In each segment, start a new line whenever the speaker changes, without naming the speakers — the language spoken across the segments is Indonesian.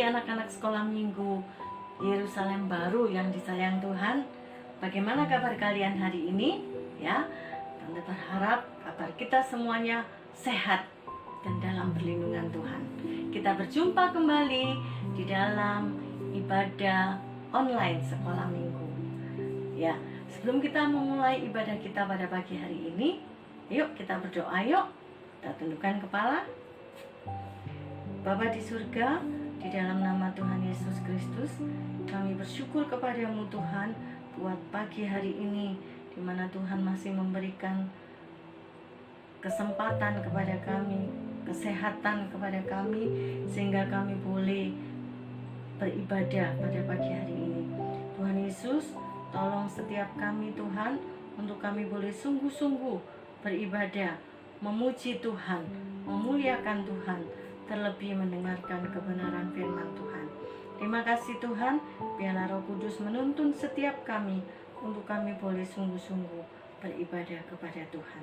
anak-anak sekolah minggu Yerusalem Baru yang disayang Tuhan. Bagaimana kabar kalian hari ini? Ya, Tante berharap kabar kita semuanya sehat dan dalam perlindungan Tuhan. Kita berjumpa kembali di dalam ibadah online sekolah minggu. Ya, sebelum kita memulai ibadah kita pada pagi hari ini, yuk kita berdoa yuk. Kita tundukkan kepala. Bapa di surga, di dalam nama Tuhan Yesus Kristus, kami bersyukur kepadamu Tuhan buat pagi hari ini, di mana Tuhan masih memberikan kesempatan kepada kami, kesehatan kepada kami, sehingga kami boleh beribadah pada pagi hari ini. Tuhan Yesus, tolong setiap kami Tuhan, untuk kami boleh sungguh-sungguh beribadah, memuji Tuhan, memuliakan Tuhan, terlebih mendengarkan kebenaran firman Tuhan. Terima kasih Tuhan, biarlah Roh Kudus menuntun setiap kami untuk kami boleh sungguh-sungguh beribadah kepada Tuhan.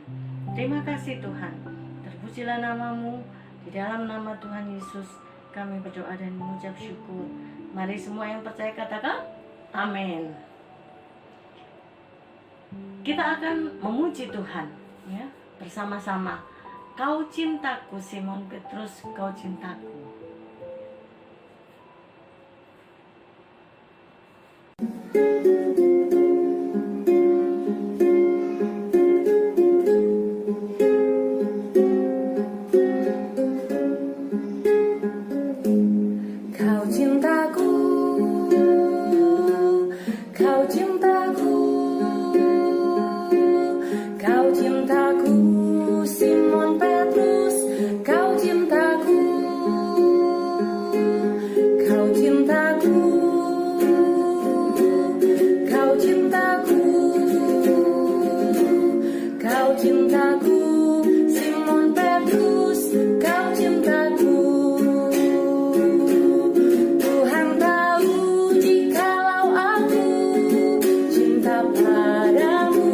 Terima kasih Tuhan, terpujilah namamu. Di dalam nama Tuhan Yesus kami berdoa dan mengucap syukur. Mari semua yang percaya katakan amin. Kita akan memuji Tuhan ya, bersama-sama. Kau cintaku, Simon Petrus, kau cintaku.
Kau cintaku, kau cintaku, kau cintaku, Simon Petrus, kau cintaku, kau cintaku, kau cintaku, kau cintaku, Simon Petrus, kau cintaku. Tuhan tahu jikalau aku cinta padamu,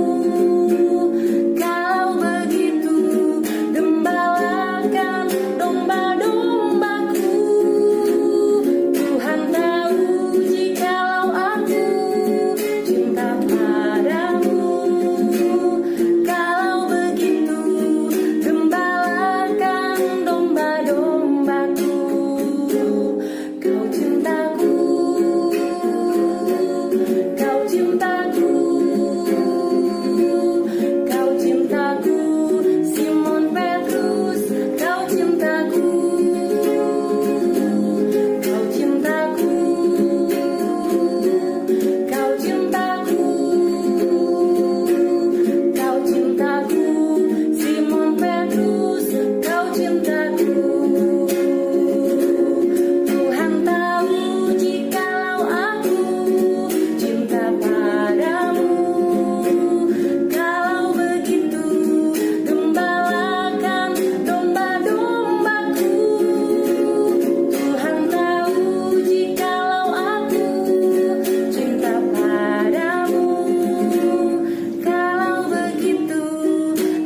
kalau begitu gembalakan domba-dombaku. Tuhan tahu jikalau aku cinta padamu, kalau begitu gembalakan domba-dombaku. Kau cintaku, kau cintaku, kau cintaku, Simon Petrus, kau cintaku, kau cintaku, kau cintaku, kau cintaku, Simon Petrus, kau cintaku. Tuhan tahu jikalau aku cinta padamu, kalau begitu gembalakan domba-dombaku. Tuhan tahu jikalau aku cinta padamu, kalau begitu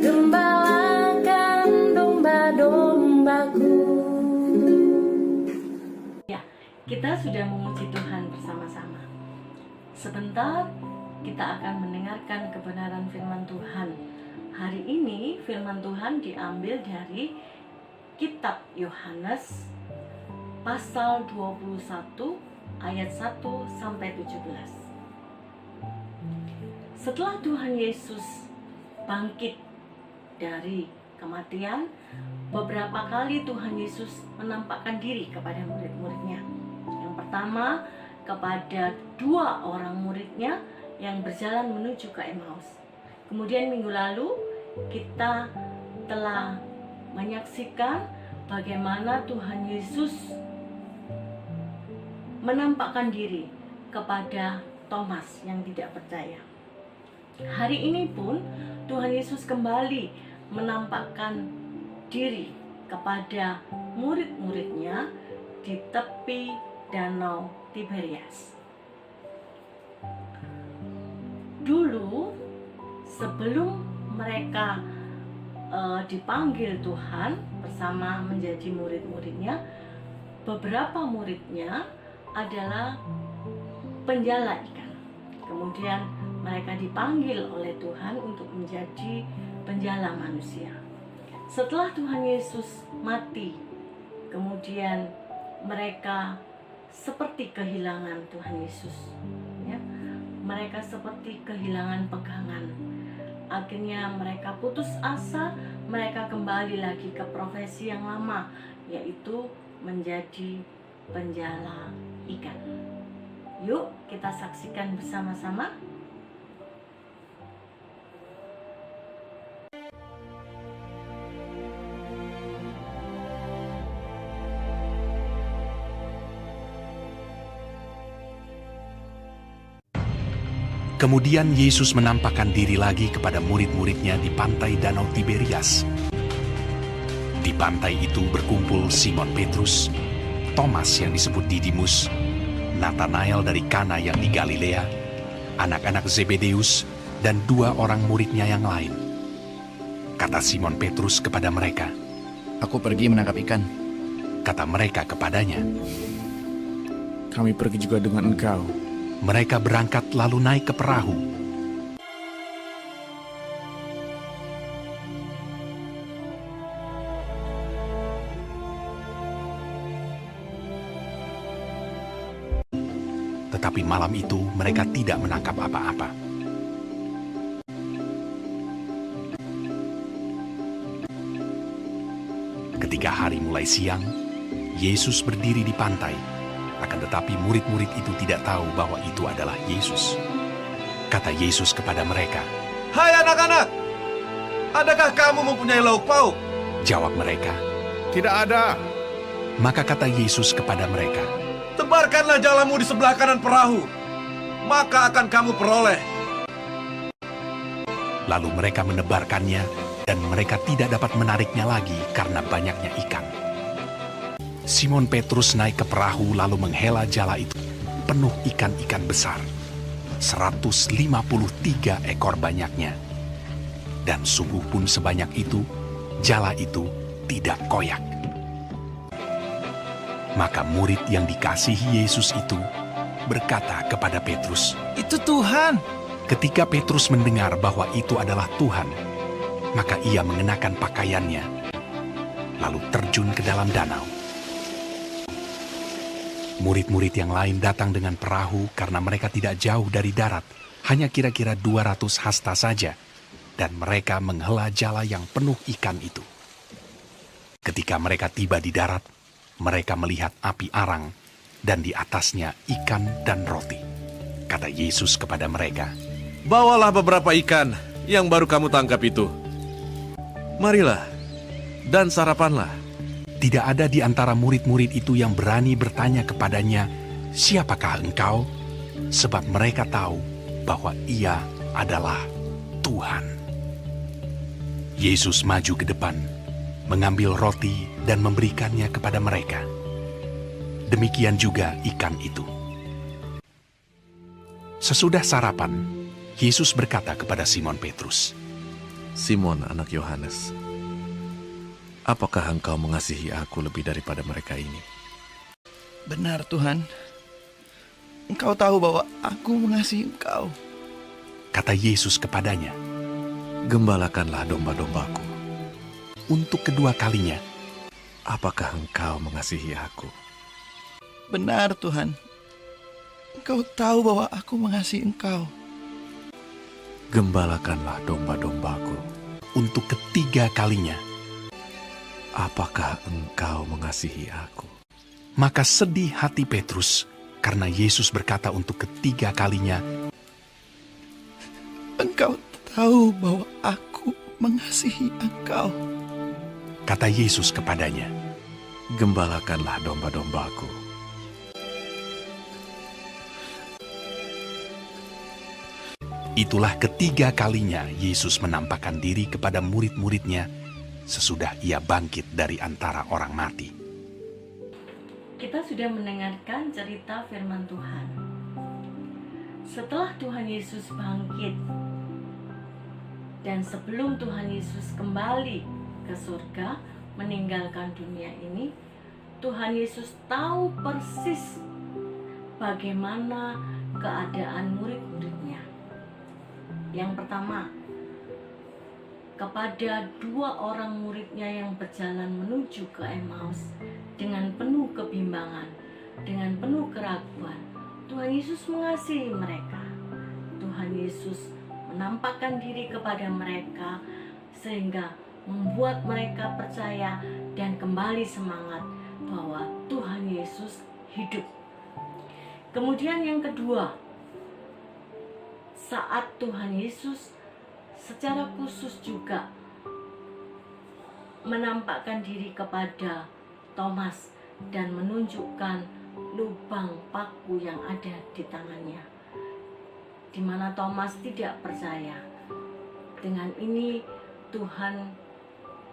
gembalakan domba-dombaku.
Ya, kita sudah memuji Tuhan bersama-sama. Sebentar kita akan mendengarkan kebenaran firman Tuhan. Hari ini firman Tuhan diambil dari kitab Yohanes pasal 21 ayat 1 sampai 17. Setelah Tuhan Yesus bangkit dari kematian, beberapa kali Tuhan Yesus menampakkan diri kepada murid-muridnya. Yang pertama, kepada 2 orang muridnya yang berjalan menuju ke Emmaus. Kemudian minggu lalu kita telah menyaksikan bagaimana Tuhan Yesus menampakkan diri kepada Thomas yang tidak percaya. Hari ini pun Tuhan Yesus kembali menampakkan diri kepada murid-muridnya di tepi danau Tiberias. Dulu sebelum mereka dipanggil Tuhan bersama menjadi murid-muridnya, beberapa muridnya adalah penjala ikan. Kemudian mereka dipanggil oleh Tuhan untuk menjadi penjala manusia. Setelah Tuhan Yesus mati, kemudian mereka seperti kehilangan Tuhan Yesus, ya. Mereka seperti kehilangan pegangan. Akhirnya mereka putus asa, mereka kembali lagi ke profesi yang lama, yaitu menjadi penjala ikan. Yuk kita saksikan bersama-sama.
Kemudian Yesus menampakkan diri lagi kepada murid-muridnya di pantai Danau Tiberias. Di pantai itu berkumpul Simon Petrus, Thomas yang disebut Didimus, Natanael dari Kana yang di Galilea, anak-anak Zebedeus, dan 2 orang muridnya yang lain. Kata Simon Petrus kepada mereka,
"Aku pergi menangkap ikan."
Kata mereka kepadanya.
"Kami pergi juga dengan engkau."
Mereka berangkat lalu naik ke perahu. Tetapi malam itu mereka tidak menangkap apa-apa. Ketika hari mulai siang, Yesus berdiri di pantai. Akan tetapi murid-murid itu tidak tahu bahwa itu adalah Yesus. Kata Yesus kepada mereka,
"Hai anak-anak, adakah kamu mempunyai lauk pauk?"
Jawab mereka,
"Tidak ada."
Maka kata Yesus kepada mereka,
"Tebarkanlah jalamu di sebelah kanan perahu, maka akan kamu peroleh."
Lalu mereka menebarkannya, dan mereka tidak dapat menariknya lagi karena banyaknya ikan. Simon Petrus naik ke perahu lalu menghela jala itu, penuh ikan-ikan besar, 153 ekor banyaknya. Dan sungguh pun sebanyak itu, jala itu tidak koyak. Maka murid yang dikasihi Yesus itu berkata kepada Petrus,
"Itu Tuhan."
Ketika Petrus mendengar bahwa itu adalah Tuhan, maka ia mengenakan pakaiannya, lalu terjun ke dalam danau. Murid-murid yang lain datang dengan perahu karena mereka tidak jauh dari darat, hanya kira-kira 200 hasta saja, dan mereka menghela jala yang penuh ikan itu. Ketika mereka tiba di darat, mereka melihat api arang, dan di atasnya ikan dan roti. Kata Yesus kepada mereka,
"Bawalah beberapa ikan yang baru kamu tangkap itu. Marilah, dan sarapanlah."
Tidak ada di antara murid-murid itu yang berani bertanya kepadanya, "Siapakah engkau?" Sebab mereka tahu bahwa ia adalah Tuhan. Yesus maju ke depan, mengambil roti dan memberikannya kepada mereka. Demikian juga ikan itu. Sesudah sarapan, Yesus berkata kepada Simon Petrus,
"Simon anak Yohanes, apakah engkau mengasihi aku lebih daripada mereka ini?"
"Benar Tuhan, Engkau tahu bahwa aku mengasihi Engkau."
Kata Yesus kepadanya,
"Gembalakanlah domba-dombaku."
untuk kedua kalinya,
Apakah engkau mengasihi aku?
"Benar Tuhan, Engkau tahu bahwa aku mengasihi Engkau."
Gembalakanlah domba-dombaku.
untuk ketiga kalinya.
Apakah engkau mengasihi aku?
Maka sedih hati Petrus karena Yesus berkata untuk ketiga kalinya,
"Engkau tahu bahwa aku mengasihi Engkau."
Kata Yesus kepadanya,
Gembalakanlah domba-dombaku.
Itulah ketiga kalinya Yesus menampakkan diri kepada murid-muridnya sesudah ia bangkit dari antara orang mati.
Kita sudah mendengarkan cerita firman Tuhan. Setelah Tuhan Yesus bangkit dan sebelum Tuhan Yesus kembali ke surga meninggalkan dunia ini, Tuhan Yesus tahu persis bagaimana keadaan murid-muridnya. Yang pertama, kepada 2 orang muridnya yang berjalan menuju ke Emmaus dengan penuh kebimbangan, dengan penuh keraguan, Tuhan Yesus mengasihi mereka. Tuhan Yesus menampakkan diri kepada mereka sehingga membuat mereka percaya dan kembali semangat bahwa Tuhan Yesus hidup. Kemudian yang kedua, saat Tuhan Yesus secara khusus juga menampakkan diri kepada Thomas dan menunjukkan lubang paku yang ada di tangannya, di mana Thomas tidak percaya. Dengan ini Tuhan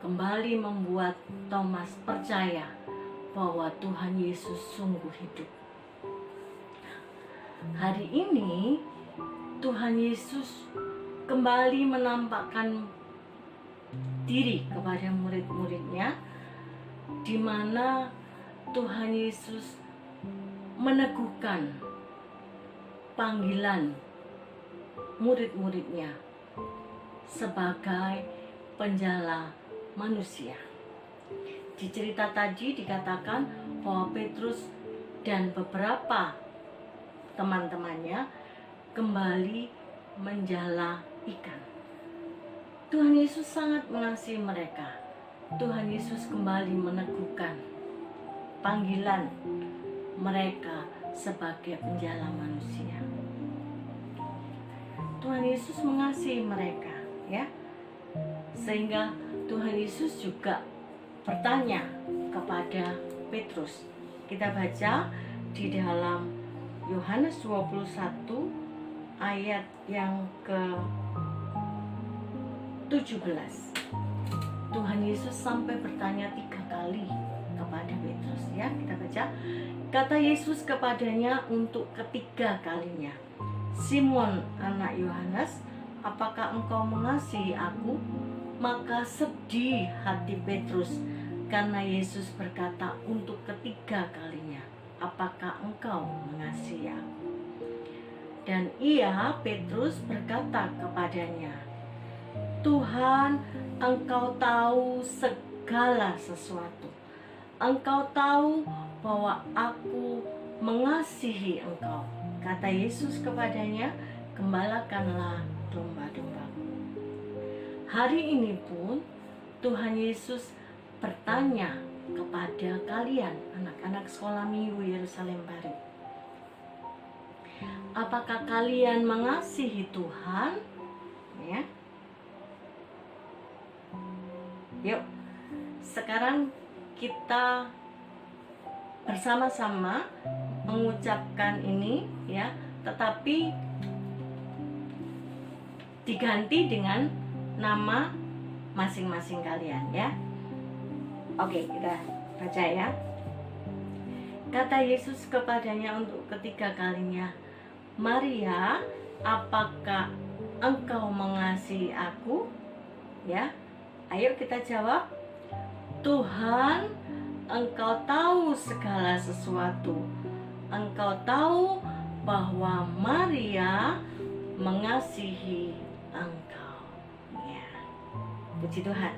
kembali membuat Thomas percaya bahwa Tuhan Yesus sungguh hidup. Hari ini Tuhan Yesus kembali menampakkan diri kepada murid-muridnya, di mana Tuhan Yesus meneguhkan panggilan murid-muridnya sebagai penjala manusia. Di cerita tadi dikatakan bahwa Petrus dan beberapa teman-temannya kembali menjala ikan. Tuhan Yesus sangat mengasihi mereka. Tuhan Yesus kembali meneguhkan panggilan mereka sebagai penjala manusia. Tuhan Yesus mengasihi mereka, ya. Sehingga Tuhan Yesus juga bertanya kepada Petrus. Kita baca di dalam Yohanes 21 ayat yang ke-17. Tuhan Yesus sampai bertanya 3 kali kepada Petrus, ya. Kita baca. Kata Yesus kepadanya untuk ketiga kalinya, Simon anak Yohanes, apakah engkau mengasihi aku? Maka sedih hati Petrus karena Yesus berkata untuk ketiga kalinya, apakah engkau mengasihi aku? Dan ia, Petrus, berkata kepadanya, Tuhan, engkau tahu segala sesuatu. Engkau tahu bahwa aku mengasihi engkau. Kata Yesus kepadanya, gembalakanlah domba-dombaku. Hari ini pun Tuhan Yesus bertanya kepada kalian, anak-anak sekolah minggu Yerusalem Baru, apakah kalian mengasihi Tuhan? Ya. Yuk, sekarang kita bersama-sama mengucapkan ini, ya, tetapi diganti dengan nama masing-masing kalian, ya. Oke, kita baca, ya. Kata Yesus kepadanya untuk ketiga kalinya, Maria, apakah engkau mengasihi aku? Ya, ayo kita jawab. Tuhan, engkau tahu segala sesuatu. Engkau tahu bahwa Maria mengasihi engkau. Ya, puji Tuhan.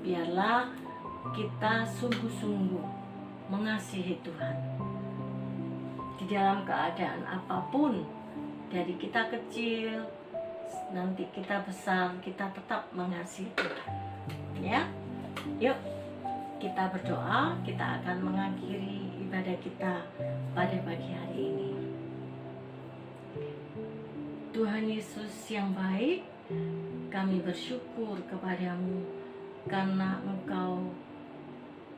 Biarlah kita sungguh-sungguh mengasihi Tuhan. Di dalam keadaan apapun, dari kita kecil, nanti kita besar, kita tetap mengasihi Tuhan. Ya, yuk kita berdoa. Kita akan mengakhiri ibadah kita pada pagi hari ini. Tuhan Yesus yang baik, kami bersyukur kepadamu karena Engkau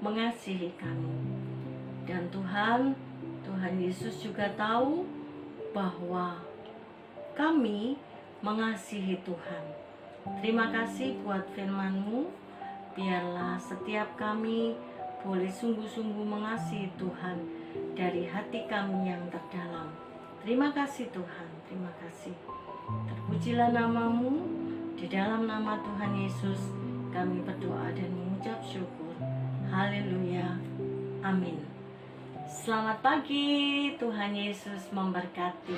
mengasihi kami. Dan Tuhan Yesus juga tahu bahwa kami mengasihi Tuhan. Terima kasih buat firman-Mu. Biarlah setiap kami boleh sungguh-sungguh mengasihi Tuhan dari hati kami yang terdalam. Terima kasih Tuhan, terima kasih. Terpujilah nama-Mu. Di dalam nama Tuhan Yesus kami berdoa dan mengucap syukur. Haleluya. Amin. Selamat pagi, Tuhan Yesus memberkati.